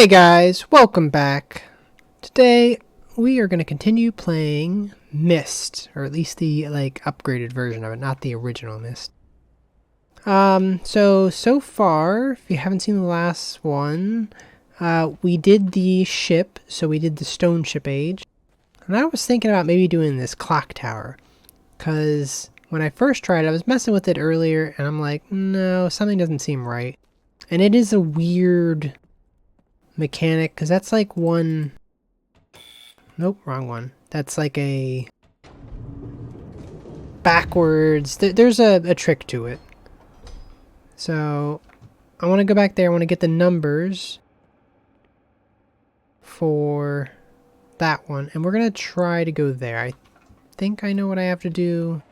Hey guys, welcome back. Today we are going to continue playing Myst, or at least the upgraded version of it, not the original Myst. So far, if you haven't seen the last one, we did the ship, so we did the stone ship age. And I was thinking about maybe doing this clock tower, because when I first tried it, I was messing with it earlier, and I'm like, no, something doesn't seem right. And it is a weird mechanic, because that's like one... Nope, wrong one. That's like a... backwards... There's a trick to it. So, I want to go back there, I want to get the numbers for that one, and we're going to try to go there. I think I know what I have to do.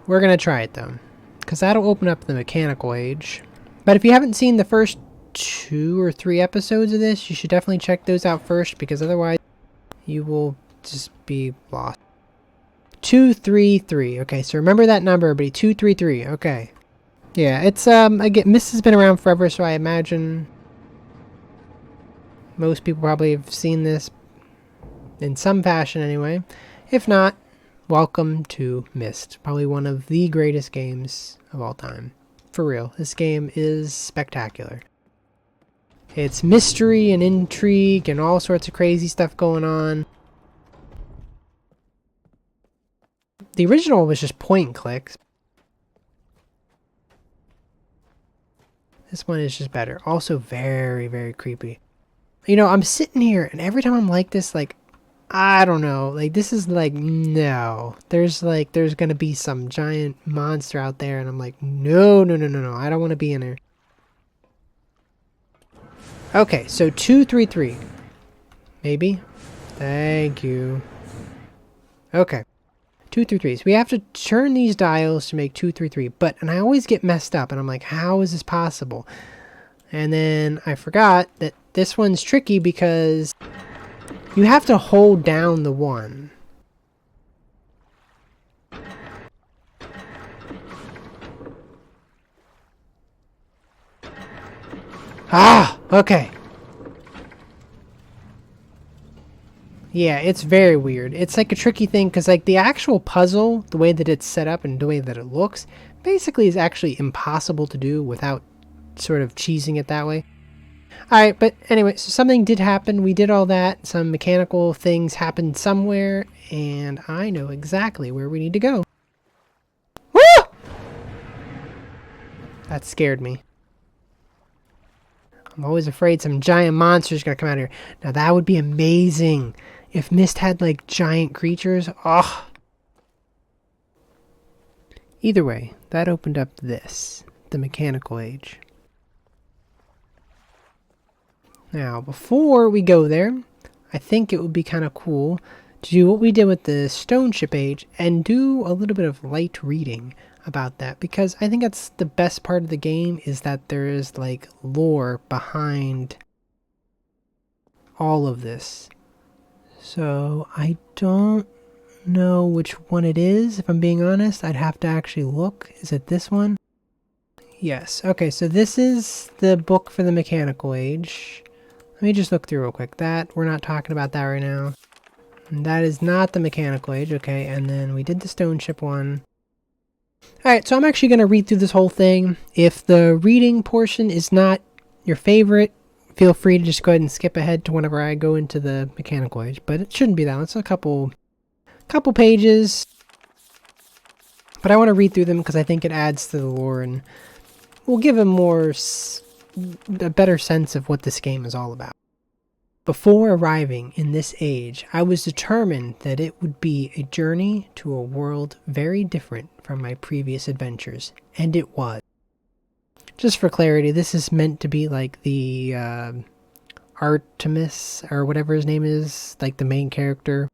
We're going to try it though, because that'll open up the mechanical age. But if you haven't seen the first 2 or 3 episodes of this, you should definitely check those out first, because otherwise you will just be lost. 233. Okay, so remember that number, everybody. 233. Okay. Yeah, it's again, Myst has been around forever, so I imagine most people probably have seen this in some fashion anyway. If not, welcome to Myst. Probably one of the greatest games of all time. For real, this game is spectacular. It's mystery and intrigue and all sorts of crazy stuff going on. The original was just point and clicks. This one is just better. Also very, very creepy. You know, I'm sitting here and every time I'm like this, like, I don't know. Like, this is like, no. There's gonna be some giant monster out there and I'm like, no. I don't want to be in there. Okay, so 233. Maybe? Thank you. Okay. 233. So we have to turn these dials to make 233. And I always get messed up and I'm like, how is this possible? And then I forgot that this one's tricky because you have to hold down the 1. Ah! Okay. Yeah, it's very weird. It's like a tricky thing because like the actual puzzle, the way that it's set up and the way that it looks, basically is actually impossible to do without sort of cheesing it that way. Alright, but anyway, so something did happen. We did all that. Some mechanical things happened somewhere, and I know exactly where we need to go. Woo! That scared me. I'm always afraid some giant monster's gonna come out here. Now that would be amazing if Myst had like giant creatures. Oh. Either way, that opened up this, the mechanical age. Now, before we go there, I think it would be kind of cool to do what we did with the stone ship age and do a little bit of light reading about that, because I think that's the best part of the game, is that there is like lore behind all of this. So I don't know which one it is, if I'm being honest. I'd have to actually look. Is it this one? Yes. Okay, so this is the book for the mechanical age. Let me just look through real quick. That, we're not talking about that right now. And that is not the mechanical age. Okay, and then we did the stone ship one. Alright, so I'm actually going to read through this whole thing. If the reading portion is not your favorite, feel free to just go ahead and skip ahead to whenever I go into the mechanical age. But it shouldn't be that long. It's a couple pages. But I want to read through them because I think it adds to the lore and will give a better sense of what this game is all about. Before arriving in this age, I was determined that it would be a journey to a world very different from my previous adventures, and it was. Just for clarity, this is meant to be like the Artemis, or whatever his name is, like the main character.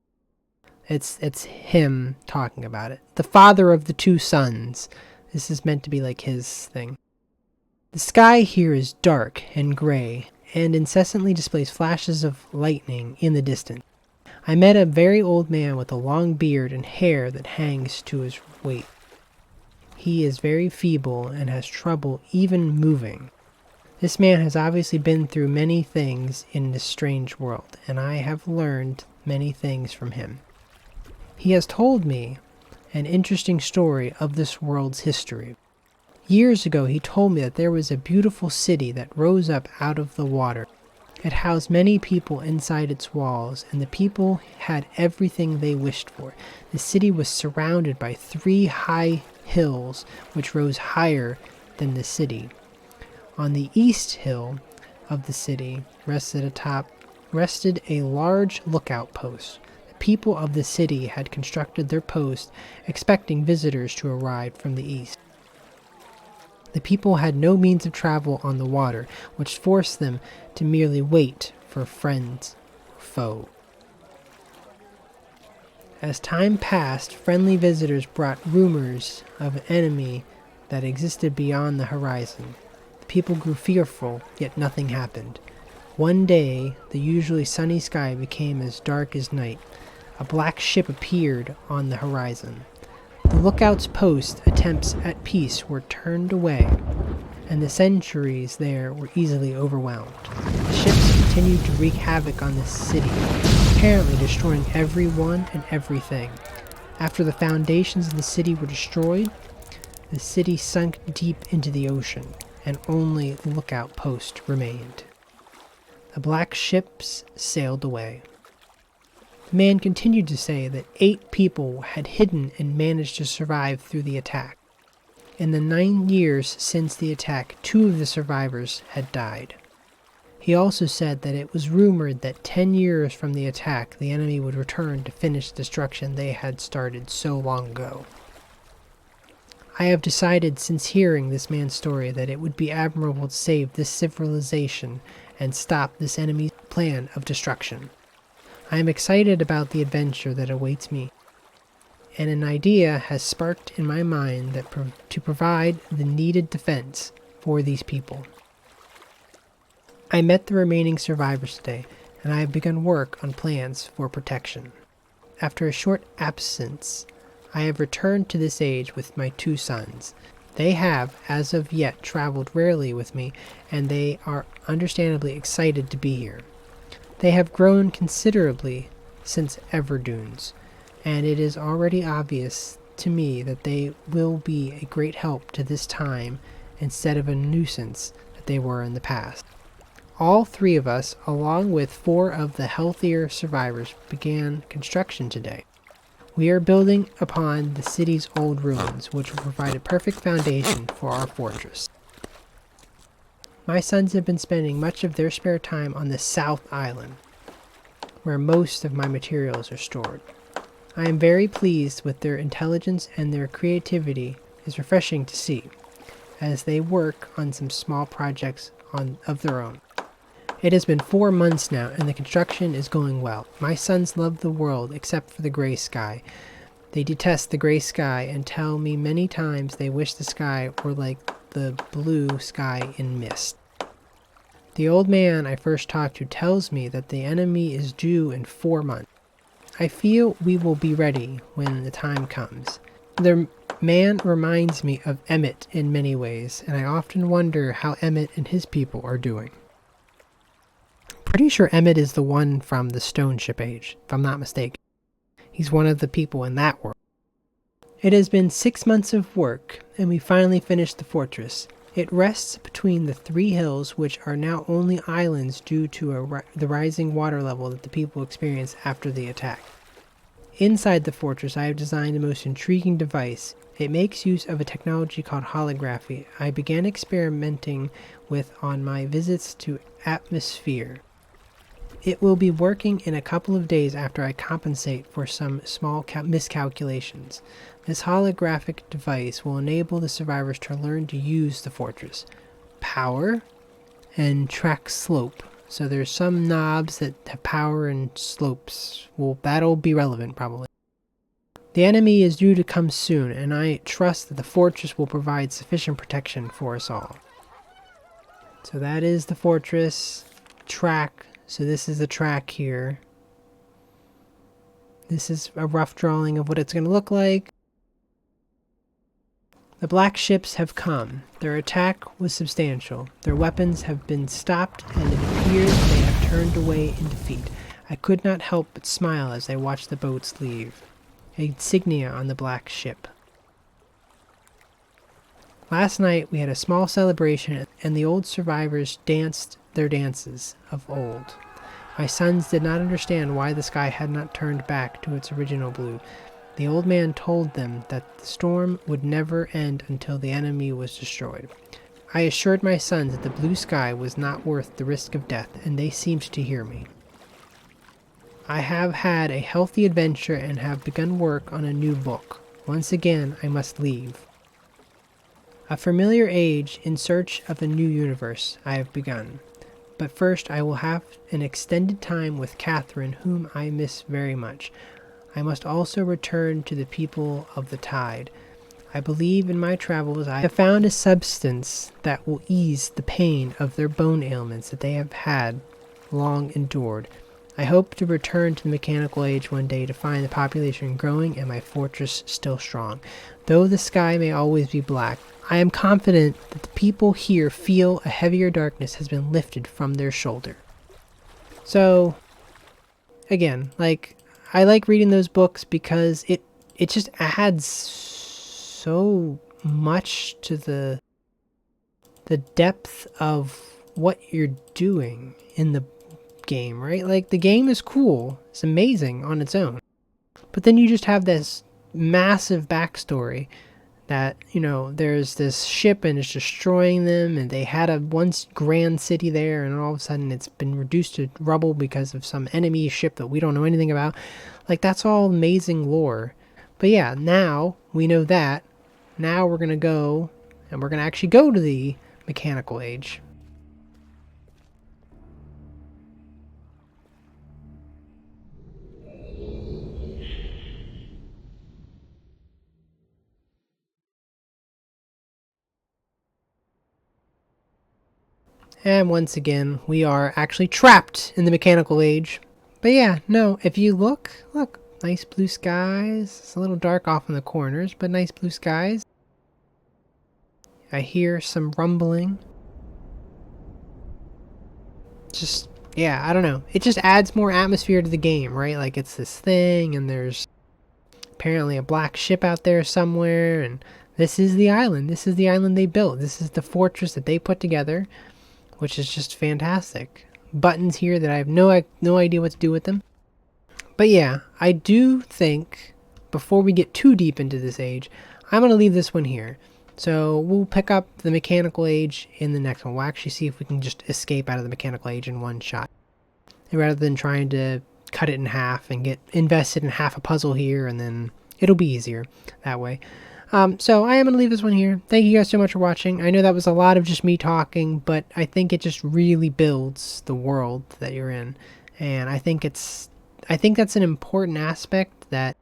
It's him talking about it. The father of the 2 sons. This is meant to be like his thing. The sky here is dark and gray, and incessantly displays flashes of lightning in the distance. I met a very old man with a long beard and hair that hangs to his waist. He is very feeble and has trouble even moving. This man has obviously been through many things in this strange world, and I have learned many things from him. He has told me an interesting story of this world's history. Years ago, he told me that there was a beautiful city that rose up out of the water. It housed many people inside its walls, and the people had everything they wished for. The city was surrounded by 3 high hills, which rose higher than the city. On the east hill of the city rested a large lookout post. The people of the city had constructed their post, expecting visitors to arrive from the east. The people had no means of travel on the water, which forced them to merely wait for friends or foe. As time passed, friendly visitors brought rumors of an enemy that existed beyond the horizon. The people grew fearful, yet nothing happened. One day, the usually sunny sky became as dark as night. A black ship appeared on the horizon. The lookout's post attempts at peace were turned away, and the sentries there were easily overwhelmed. The ships continued to wreak havoc on the city, apparently destroying everyone and everything. After the foundations of the city were destroyed, the city sunk deep into the ocean, and only the lookout post remained. The black ships sailed away. The man continued to say that 8 people had hidden and managed to survive through the attack. In the 9 years since the attack, 2 of the survivors had died. He also said that it was rumored that 10 years from the attack, the enemy would return to finish the destruction they had started so long ago. I have decided since hearing this man's story that it would be admirable to save this civilization and stop this enemy's plan of destruction. I am excited about the adventure that awaits me, and an idea has sparked in my mind that to provide the needed defense for these people. I met the remaining survivors today, and I have begun work on plans for protection. After a short absence, I have returned to this age with my 2 sons. They have, as of yet, traveled rarely with me, and they are understandably excited to be here. They have grown considerably since Everdunes, and it is already obvious to me that they will be a great help to this time instead of a nuisance that they were in the past. All 3 of us, along with 4 of the healthier survivors, began construction today. We are building upon the city's old ruins, which will provide a perfect foundation for our fortress. My sons have been spending much of their spare time on the South Island, where most of my materials are stored. I am very pleased with their intelligence, and their creativity is refreshing to see, as they work on some small projects of their own. It has been 4 months now, and the construction is going well. My sons love the world except for the gray sky. They detest the gray sky and tell me many times they wish the sky were like the blue sky in Myst. The old man I first talked to tells me that the enemy is due in 4 months. I feel we will be ready when the time comes. The man reminds me of Emmett in many ways, and I often wonder how Emmett and his people are doing. Pretty sure Emmett is the one from the Stone Ship Age, if I'm not mistaken. He's one of the people in that world. It has been 6 months of work, and we finally finished the fortress. It rests between the 3 hills, which are now only islands due to the rising water level that the people experienced after the attack. Inside the fortress, I have designed the most intriguing device. It makes use of a technology called holography I began experimenting with on my visits to Atmosphere. It will be working in a couple of days after I compensate for some small miscalculations. This holographic device will enable the survivors to learn to use the fortress, power, and track slope. So there's some knobs that have power and slopes. Well, that'll be relevant probably. The enemy is due to come soon, and I trust that the fortress will provide sufficient protection for us all. So that is the fortress track. So this is the track here. This is a rough drawing of what it's going to look like. The black ships have come. Their attack was substantial. Their weapons have been stopped, and it appears they have turned away in defeat. I could not help but smile as I watched the boats leave. Insignia on the black ship. Last night we had a small celebration, and the old survivors danced their dances of old. My sons did not understand why the sky had not turned back to its original blue. The old man told them that the storm would never end until the enemy was destroyed. I assured my sons that the blue sky was not worth the risk of death, and they seemed to hear me. I have had a healthy adventure and have begun work on a new book. Once again, I must leave. A familiar age in search of a new universe I have begun. But first I will have an extended time with Catherine, whom I miss very much. I must also return to the people of the tide. I believe in my travels I have found a substance that will ease the pain of their bone ailments that they have had long endured. I hope to return to the mechanical age one day to find the population growing and my fortress still strong. Though the sky may always be black, I am confident that the people here feel a heavier darkness has been lifted from their shoulder. So, again, I like reading those books because it just adds so much to the depth of what you're doing in the game, right? Like, the game is cool. It's amazing on its own. But then you just have this massive backstory that, you know, there's this ship and it's destroying them, and they had a once grand city there, and all of a sudden it's been reduced to rubble because of some enemy ship that we don't know anything about. Like, that's all amazing lore. But yeah, now we know that. Now we're gonna go, and we're gonna actually go to the mechanical age. And once again, we are actually trapped in the mechanical age. But yeah, no, if you look, nice blue skies. It's a little dark off in the corners, but nice blue skies. I hear some rumbling. Just, yeah, I don't know. It just adds more atmosphere to the game, right? Like, it's this thing, and there's apparently a black ship out there somewhere, and this is the island. This is the island they built. This is the fortress that they put together, which is just fantastic. Buttons here that I have no idea what to do with them. But yeah, I do think, before we get too deep into this age, I'm going to leave this one here. So we'll pick up the mechanical age in the next one. We'll actually see if we can just escape out of the mechanical age in one shot, rather than trying to cut it in half and get invested in half a puzzle here, and then it'll be easier that way. So I am going to leave this one here. Thank you guys so much for watching. I know that was a lot of just me talking, but I think it just really builds the world that you're in. And I think that's an important aspect that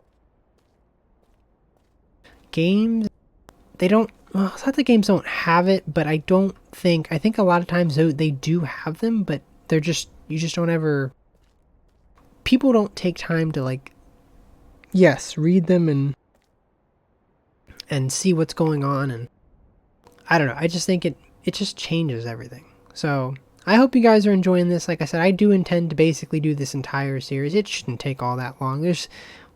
games, they don't, well, it's not that games don't have it, but I think a lot of times they do have them, but they're just, you just don't ever, people don't take time to, like, yes, read them and see what's going on, and I don't know, I just think it just changes everything. So I hope you guys are enjoying this. Like I said, I do intend to basically do this entire series. It shouldn't take all that long. There's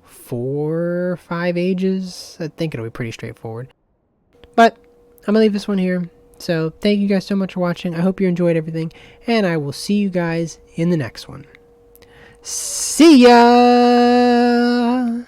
4 or 5 ages. I think it'll be pretty straightforward. But I'm gonna leave this one here. So thank you guys so much for watching. I hope you enjoyed everything, and I will see you guys in the next one. See ya!